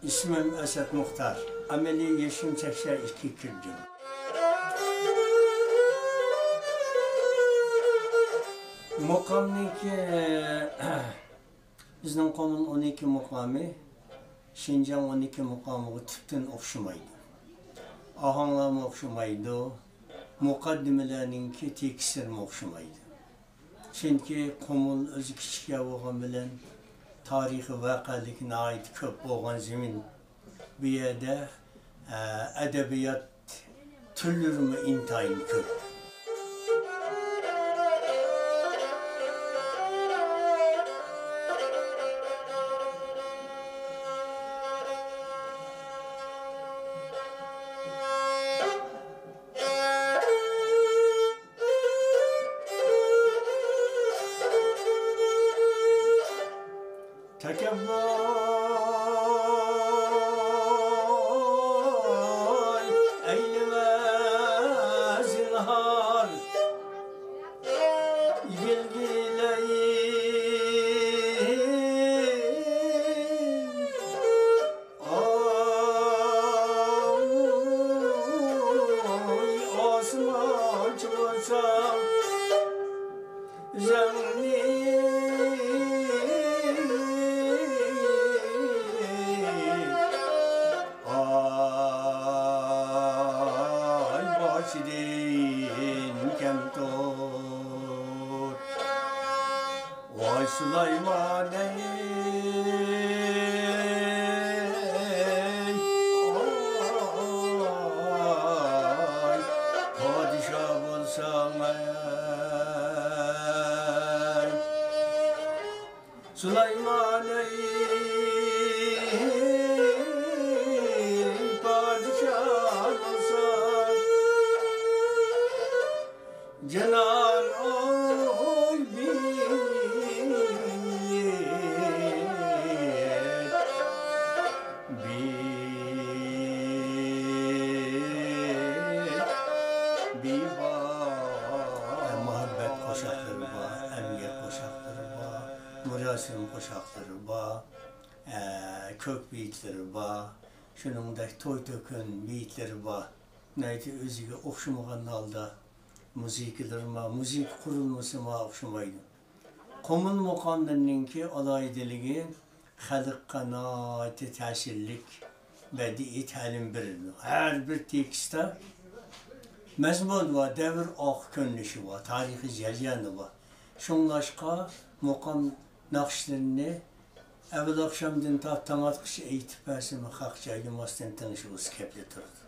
İsmim Esat Muhtar. Ameli yaşım 82 kirdim. Muqamniki bizning qonun 12 muqami, Şinjan 12 muqamiga tüpten o'xshamaydi. Ahanglarga o'xshamaydi, muqaddimalarninki tekislarga o'xshamaydi. Chunki Qumul o'zi kichik bo'lgani bilan tarixiy voqelik nihoyat ko'p bo'lgan zamin. Bu yerda adabiyot turlari intayin ko'p. Tekevvay eyleme zinhar Gilgileyim Ay asman çıkacak Zemni Başidin kemtur Vay Süleyman ey Ay Padişah olsam ey Süleyman ey Padişah olsam Cenan oy bir muhabbet koşakları var, emniyet koşakları var, murasim koşakları var, kök beyitleri var, şunundaki toy tökün beyitleri var. Neydi özüge okşamagan halda müzik kurulması o'xshamaydi. Qumul muqamlarninki alohidaligi xalqqa nihoyatda ta'sirlik badiiy ta'lim beradi. Har bir tekstda mazmun va davr ko'rinishi va tarixiy jarayoni va shunglashqa muqam naqshlarini avval oqshomdan tong otgacha aytib bersam xalq joylamasdan tinishimiz kepli turdi.